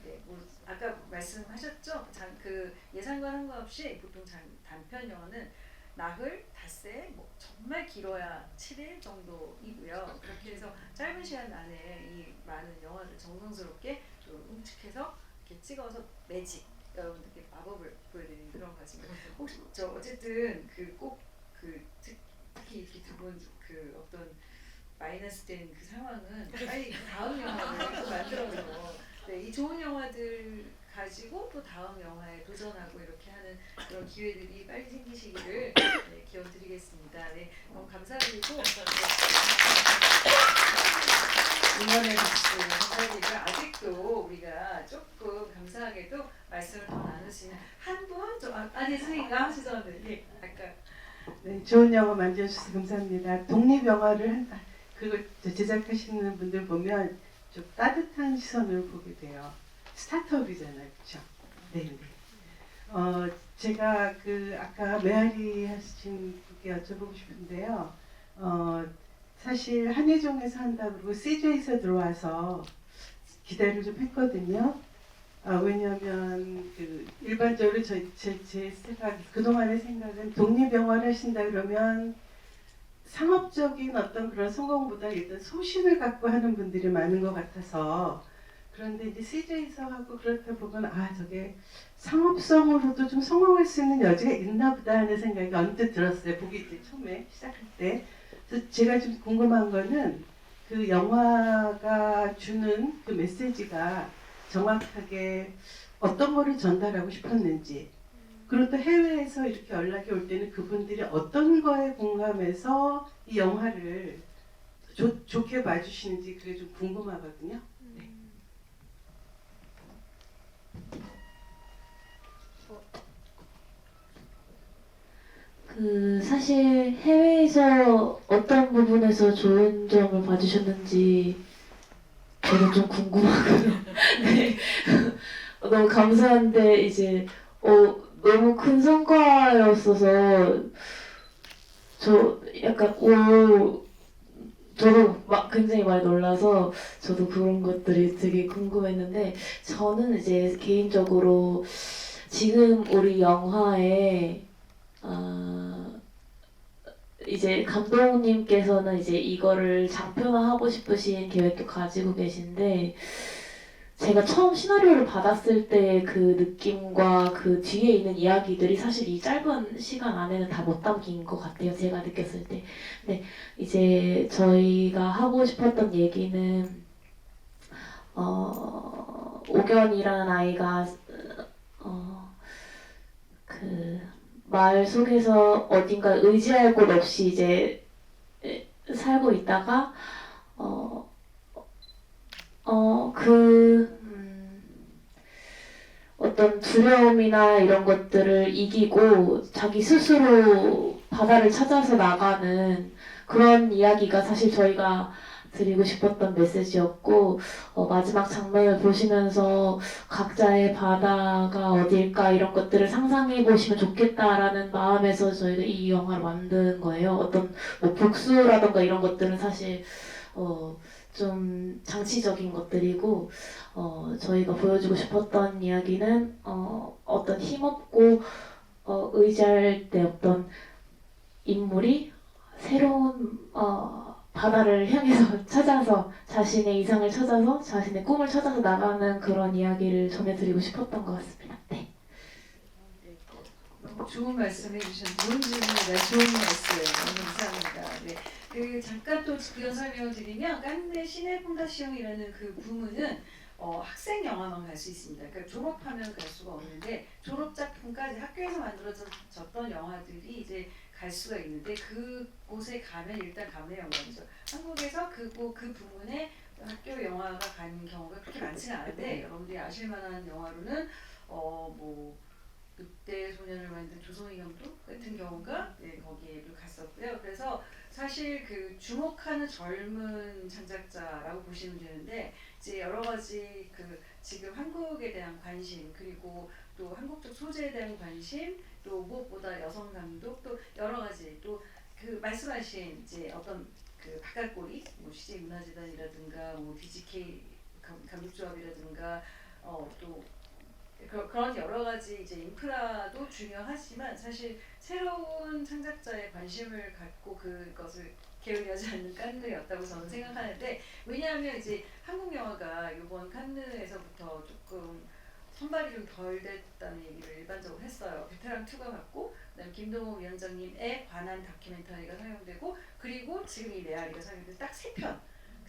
네, 뭐 아까 말씀하셨죠? 그 예상과 상관없이 보통 단편 영화는 나흘, 닷새, 뭐 정말 길어야 7일 정도이고요. 그렇게 해서 짧은 시간 안에 이 많은 영화를 정성스럽게 또 훔측해서 이렇게 찍어서 매직 여러분들께 마법을 보여드리는 그런 거 같습니다. 혹시 저 어쨌든 특히 이렇게 두 분 그 어떤 마이너스 된 그 상황은 빨리 그 다음 영화를 또 만들어서 네, 이 좋은 영화들 가지고 또 다음 영화에 도전하고 이렇게 하는 그런 기회들이 빨리 생기시기를 네, 기원드리겠습니다. 네, 너무 감사드리고 응원의 박수 감사드리고 아직도 우리가 조금 감사하게도 말씀을 더 나눌 수 있는 한 분? 아니 선생님가 죄송합니다. 예, 아까 네, 좋은 영화 만들어주셔서 감사합니다. 독립영화를 그걸 제작하시는 분들 보면 좀 따뜻한 시선으로 보게 돼요. 스타트업이잖아요, 그렇죠? 네, 네. 제가 그 아까 메아리 하신 분께 여쭤보고 싶은데요. 사실 한예종에서 한다고 그러고 CJ에서 들어와서 기대를 좀 했거든요. 왜냐하면 그 일반적으로 제 생각, 그동안의 생각은 독립영화를 하신다 그러면 상업적인 어떤 그런 성공보다 일단 소신을 갖고 하는 분들이 많은 것 같아서 그런데 이제 CJ에서 하고 그렇다 보면 저게 상업성으로도 좀 성공할 수 있는 여지가 있나 보다 하는 생각이 언뜻 들었어요. 보기 이제 처음에 시작할 때. 그래서 제가 좀 궁금한 거는 그 영화가 주는 그 메시지가 정확하게 어떤 거를 전달하고 싶었는지 그리고 또 해외에서 이렇게 연락이 올 때는 그분들이 어떤 거에 공감해서 이 영화를 좋게 봐주시는지 그게 좀 궁금하거든요. 네. 그 사실 해외에서 어떤 부분에서 좋은 점을 봐주셨는지 저도 좀 궁금하고요. 네. 너무 감사한데 이제 너무 큰 성과였어서 저 약간 저도 막 굉장히 많이 놀라서 저도 그런 것들이 되게 궁금했는데 저는 이제 개인적으로 지금 우리 영화에 이제 감독님께서는 이제 이거를 장편화하고 싶으신 계획도 가지고 계신데 제가 처음 시나리오를 받았을 때 그 느낌과 그 뒤에 있는 이야기들이 사실 이 짧은 시간 안에는 다 못 담긴 것 같아요. 제가 느꼈을 때. 근데 이제 저희가 하고 싶었던 얘기는 옥연이라는 아이가 그 마을 속에서 어딘가 의지할 곳 없이 이제 살고 있다가 어떤 두려움이나 이런 것들을 이기고 자기 스스로 바다를 찾아서 나가는 그런 이야기가 사실 저희가 드리고 싶었던 메시지였고 마지막 장면을 보시면서 각자의 바다가 어딜까 이런 것들을 상상해 보시면 좋겠다라는 마음에서 저희가 이 영화를 만든 거예요. 어떤 뭐 복수라던가 이런 것들은 사실 좀 장치적인 것들이고 저희가 보여주고 싶었던 이야기는 어떤 힘없고 의지할 때 어떤 인물이 새로운 바다를 향해서 찾아서 자신의 이상을 찾아서 자신의 꿈을 찾아서 나가는 그런 이야기를 전해드리고 싶었던 것 같습니다. 네. 너무 좋은 말씀 해주셔서 좋은 질문이다. 좋은 말씀 너무 감사합니다. 네. 그 잠깐 또 그런 설명을 드리면 깐네 시네 폰다시옹이라는 그 부문은 학생 영화만 갈 수 있습니다. 그러니까 졸업하면 갈 수가 없는데 졸업 작품까지 학교에서 만들어졌던 영화들이 이제 갈 수가 있는데 그곳에 가면 일단 가문의 영광이죠. 한국에서 그 부문에 학교 영화가 가는 경우가 그렇게 많지는 않은데 여러분들이 아실 만한 영화로는 뭐 늑대 소년을 만든 조성희 감독 같은 경우가 거기에도 갔었고요. 그래서 사실 그 주목하는 젊은 창작자라고 보시면 되는데 이제 여러 가지 그 지금 한국에 대한 관심 그리고 또 한국적 소재에 대한 관심 또 무엇보다 여성 감독 또 여러 가지 또 그 말씀하신 이제 어떤 그 바깥꼬리 뭐 CJ 문화재단이라든가 뭐 DGK 감독조합이라든가 또 그런 여러 가지 이제 인프라도 중요하지만 사실 새로운 창작자의 관심을 갖고 그것을 게을리하지 않는 칸느였다고 저는 생각하는데 왜냐하면 이제 한국 영화가 이번 칸느에서부터 조금 선발이 좀 덜 됐다는 얘기를 일반적으로 했어요. 베테랑 2가 갔고 그다음에 김동호 위원장님에 관한 다큐멘터리가 상영되고 그리고 지금 이 메아리가 상영돼서 딱 3편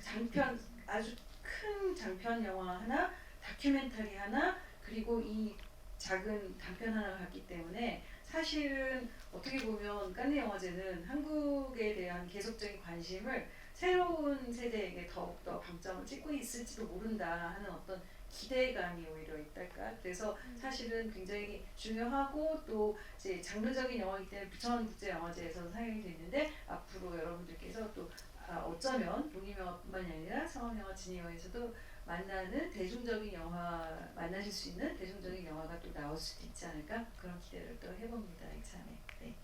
장편 아주 큰 장편 영화 하나 다큐멘터리 하나 그리고 이 작은 단편 하나가 갔기 때문에 사실은 어떻게 보면 칸느 영화제는 한국에 대한 계속적인 관심을 새로운 세대에게 더욱더 방점을 찍고 있을지도 모른다 하는 어떤 기대감이 오히려 있달까. 그래서 사실은 굉장히 중요하고 또 이제 장르적인 영화이기 때문에 부천국제영화제에서 상영이 됐는데 앞으로 여러분들께서 또 어쩌면 독립영화뿐만이 아니라 상업영화 진영에서도 만나는 대중적인 영화 만나실 수 있는 대중적인 영화가 또 나올 수도 있지 않을까 그런 기대를 또 해봅니다 이참에. 네,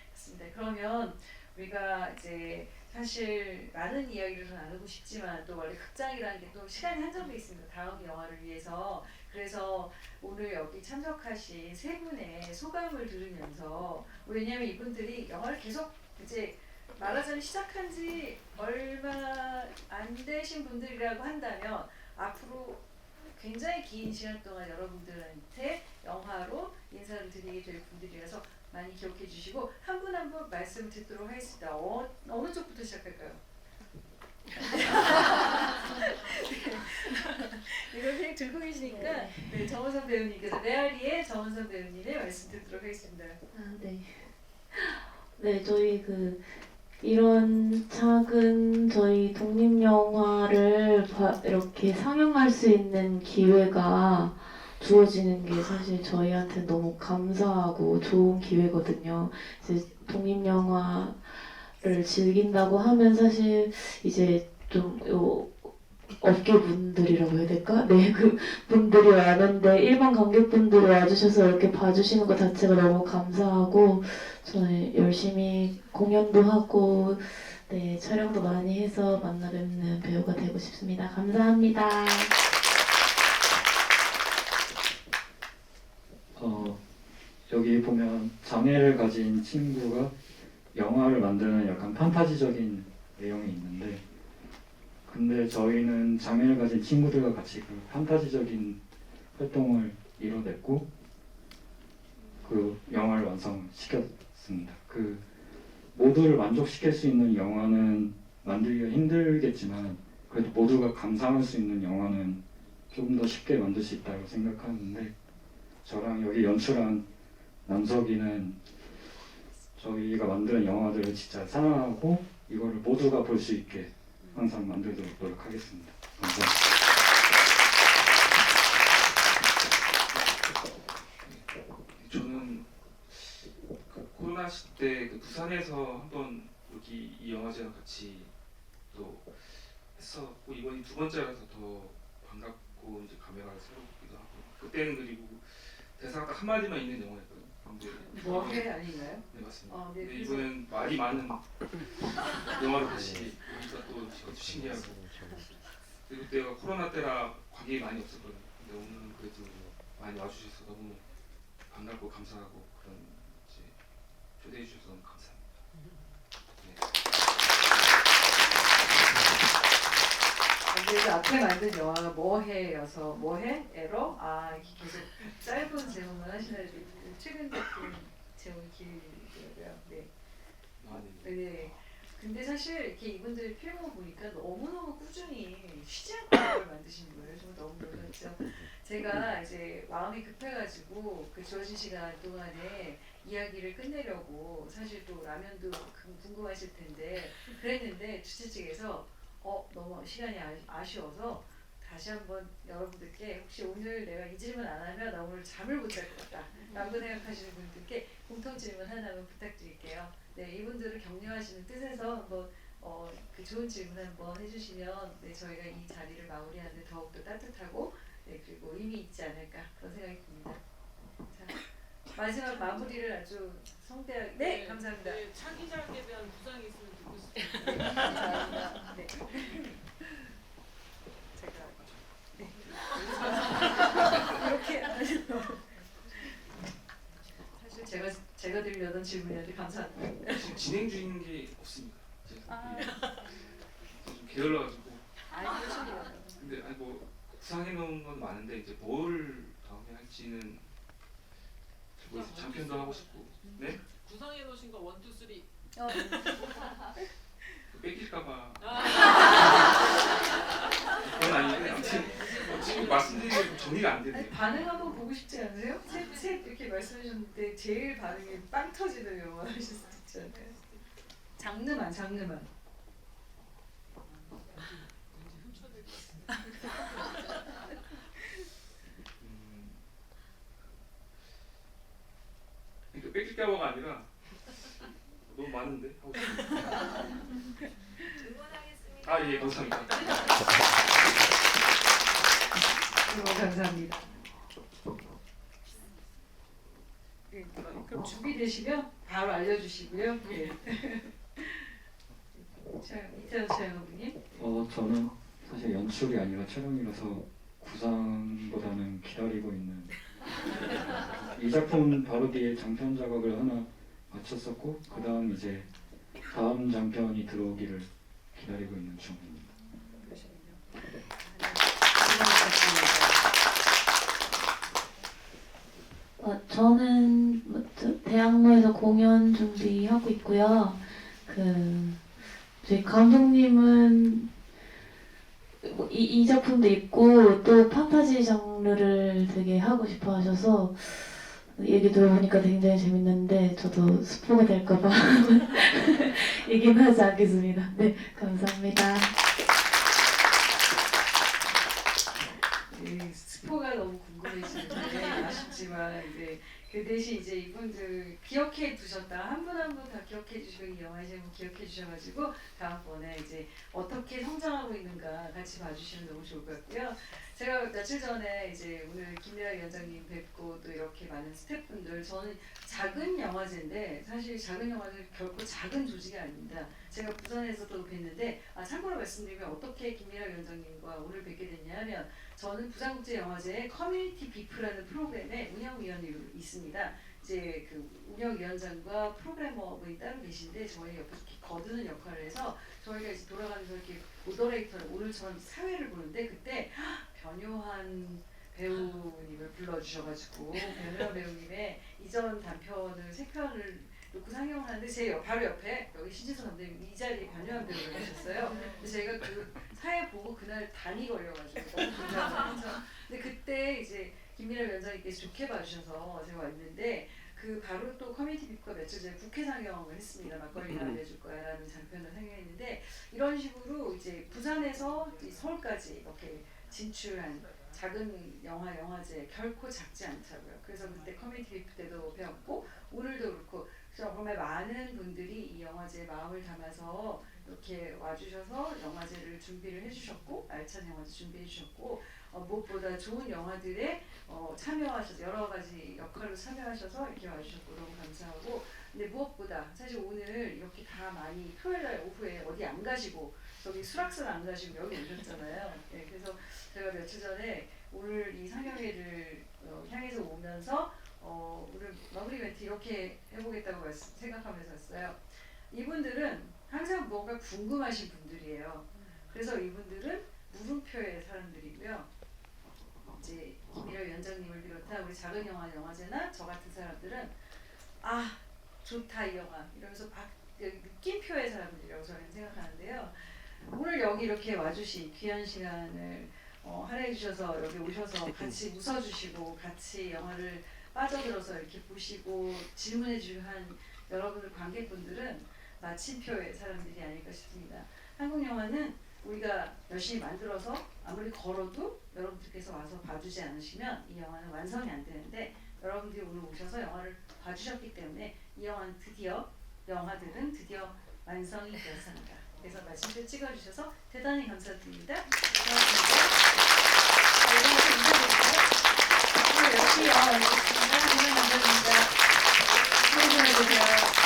그렇습니다. 그러면 우리가 이제 사실 많은 이야기를 더 나누고 싶지만 또 원래 극장이라는 게 또 시간이 한정돼 있습니다. 다음 영화를 위해서. 그래서 오늘 여기 참석하신 세 분의 소감을 들으면서 왜냐하면 이분들이 영화를 계속 이제 말하자면 시작한 지 얼마 안 되신 분들이라고 한다면 앞으로 굉장히 긴 시간 동안 여러분들한테 영화로 인사를 드리게 될 분들이라서 많이 기억해 주시고 한 분 한 분 말씀 듣도록 하겠습니다. 어느 쪽부터 시작할까요? 이걸 그냥 들고 계시니까 네, 정원선 배우님께서 메아리의 정원선 배우님의 말씀 듣도록 하겠습니다. 네. 네, 저희 이런 작은 저희 독립영화를 이렇게 상영할 수 있는 기회가 주어지는 게 사실 저희한테 너무 감사하고 좋은 기회거든요. 이제 독립영화를 즐긴다고 하면 사실 이제 좀 업계 분들이라고 해야 될까? 네, 그 분들이 와는데 일반 관객분들이 와주셔서 이렇게 봐주시는 것 자체가 너무 감사하고 저는 열심히 공연도 하고 네, 촬영도 많이 해서 만나 뵙는 배우가 되고 싶습니다. 감사합니다. 여기 보면 장애를 가진 친구가 영화를 만드는 약간 판타지적인 내용이 있는데 근데 저희는 장애를 가진 친구들과 같이 그 판타지적인 활동을 이뤄냈고 그 영화를 완성시켰습니다. 그 모두를 만족시킬 수 있는 영화는 만들기가 힘들겠지만 그래도 모두가 감상할 수 있는 영화는 조금 더 쉽게 만들 수 있다고 생각하는데 저랑 여기 연출한 남석이는 저희가 만드는 영화들을 진짜 사랑하고 이거를 모두가 볼 수 있게 항상 만들도록 노력하겠습니다. 감사합니다. 저는 그 코로나 시대 그 부산에서 한번 여기 이 영화제랑 같이 또 했었고 이번이 두 번째라서 더 반갑고 이제 감회가 새롭기도 하고 그때는 그리고 대사가 딱 한마디만 있는 영화였거든요. 근데 뭐해 아닌가요? 네 맞습니다. 네, 근데 이번엔 말이 많은 영화를 다시 보니까 또 이것도 신기하고 그리고 그때가 코로나 때라 관객이 많이 없었거든요. 근데 오늘은 그래도 많이 와주셔서 너무 반갑고 감사하고 그런 이제 초대해 주셔서 너무 감사합니다. 근데 그 앞에 만든 영화가 뭐해여서 뭐해? 에러? 이렇게 계속 짧은 제목만 하시나요? 최근 작품 제목이 길더라고요. 네. 네. 근데 사실 이렇게 이분들 필름을 보니까 너무너무 꾸준히 쉬지 않고 이걸 만드시는 거예요. 정말 너무 놀랐죠. 제가 이제 마음이 급해가지고 그 주어진 시간 동안에 이야기를 끝내려고 사실 또 라면도 궁금하실 텐데 그랬는데 주최 측에서 너무 시간이 아쉬워서 다시 한번 여러분들께 혹시 오늘 내가 이 질문 안 하면 나 오늘 잠을 못 잘 것 같다 라고 생각하시는 분들께 공통 질문 하나만 부탁드릴게요. 네, 이분들을 격려하시는 뜻에서 한번 그 좋은 질문 한번 해주시면 네, 저희가 이 자리를 마무리하는데 더욱더 따뜻하고 네, 그리고 의미 있지 않을까 그런 생각이 듭니다. 자, 마지막 마무리를 아주 성대하게 네, 감사합니다. 네, 차기작에 대한 부상이 있으면 듣고 싶습니다. 감사합니다. 네. 제가 이렇게 하시면 사실 제가 드리려던 질문이었는데 감사합니다. 지금 진행 중인 게 없습니다. 좀 게을러가지고. 근데 아니 뭐 구상해 놓은 건 많은데 이제 뭘 다음에 할지는 잘 모르겠어요. 장편도 하고 싶고. 네? 구상해 놓으신 거 1, 2, 3. 뺏길까봐. 그건 아닌데 아무튼 지금 말씀드린 게 정리가 안 되네요. 반응 한번 보고 싶지 않으세요? 셋 이렇게 말씀해 주셨는데 제일 반응이 빵 터지는 영화 하실 수도 있지 않아요? 장르만. 그러니까 뺏길까봐가 아니라 너무 많은데 하고 싶어요. 응원하겠습니다. 예, 감사합니다. 감사합니다. 네, 그럼 준비되시면 바로 알려주시고요. 예. 자, 이태원 촬영부님. 저는 사실 연출이 아니라 촬영이라서 구상보다는 기다리고 있는 이 작품 바로 뒤에 장편 작업을 하나 마쳤었고 그 다음 이제 다음 장편이 들어오기를 기다리고 있는 중입니다. 저는 대학로에서 공연 준비하고 있고요. 저희 감독님은 이 작품도 있고 또 판타지 장르를 되게 하고 싶어 하셔서 얘기 들어보니까 굉장히 재밌는데 저도 스포가 될까봐 얘기는 하지 않겠습니다. 네, 감사합니다. 네, 스포가 너무 궁금해지는데 아쉽지만 그 대신 이제 이분들 기억해 두셨다 한 분 한 분 다 기억해 주시고 이 영화의 제목 기억해 주셔가지고 다음번에 이제 어떻게 성장하고 있는가 같이 봐주시면 너무 좋을 것 같고요. 제가 며칠 전에 이제 오늘 김미라 위원장님 뵙고 또 이렇게 많은 스태프분들 저는 작은 영화제인데 사실 작은 영화제 결코 작은 조직이 아닙니다. 제가 부산에서 또 뵀는데 참고로 말씀드리면 어떻게 김미라 위원장님과 오늘 뵙게 됐냐면 저는 부산국제영화제의 커뮤니티 비프라는 프로그램의 운영위원으로 있습니다. 이제 그 운영위원장과 프로그래머분이 따로 계신데 저희 옆에서 이렇게 거두는 역할을 해서 저희가 이제 돌아가면서 이렇게 모더레이터를 오늘처럼 사회를 보는데 그때 변요한 배우님을 불러주셔가지고 변요한 배우님의 이전 단편을 3편을 놓고 상영을 하는데 제 바로 옆에 여기 신지선 감독님 이 자리에 변요한 배우가 계셨어요. 근데 제가 그 사회 보고 그날 단이 걸려가지고 너무 긴장을 근데 그때 이제 김미라 위원장님께서 좋게 봐주셔서 제가 왔는데 그 바로 또 커뮤니티 빅과 며칠 전에 국회 상영을 했습니다. 막걸리 다 알려줄 거야라는 장편을 상영했는데 이런 식으로 이제 부산에서 서울까지 이렇게 진출한 작은 영화제 결코 작지 않다고요. 그래서 그때 커뮤니티 빅 때도 배웠고 오늘도 그렇고 정말 많은 분들이 이 영화제에 마음을 담아서 이렇게 와주셔서 영화제를 준비를 해주셨고 알찬 영화제 준비해 주셨고 무엇보다 좋은 영화들에 참여하셔서 여러 가지 역할로 참여하셔서 이렇게 와주셨고 너무 감사하고 근데 무엇보다 사실 오늘 이렇게 다 많이 토요일날 오후에 어디 안 가시고 저기 수락산 안 가시고 여기 오셨잖아요. 네, 그래서 제가 며칠 전에 오늘 이 상영회를 향해서 오면서 오늘 마무리 멘트 이렇게 해보겠다고 생각하면서 왔어요. 이분들은 항상 뭔가 궁금하신 분들이에요. 그래서 이분들은 물음표의 사람들이고요. 이제 김미라 위원장님을 비롯한 우리 작은 영화제나 저 같은 사람들은 좋다 이 영화 이러면서 느낌표의 사람들이라고 저는 생각하는데요. 오늘 여기 이렇게 와주신 귀한 시간을 할애해 주셔서 여기 오셔서 같이 웃어주시고 같이 영화를 빠져들어서 이렇게 보시고 질문해 주한 여러분들 관객분들은 마침표의 사람들이 아닐까 싶습니다. 한국 영화는 우리가 열심히 만들어서 아무리 걸어도 여러분들께서 와서 봐주지 않으시면 이 영화는 완성이 안 되는데 여러분들이 오늘 오셔서 영화를 봐주셨기 때문에 이 영화들은 드디어 완성이 되었습니다. 그래서 마침표 찍어주셔서 대단히 감사드립니다. 고맙습니다. 자, 이번에 인사드릴까요? 열심히 영화 만들겠습니다. 정말 감사드립니다. 수고하셨습니다.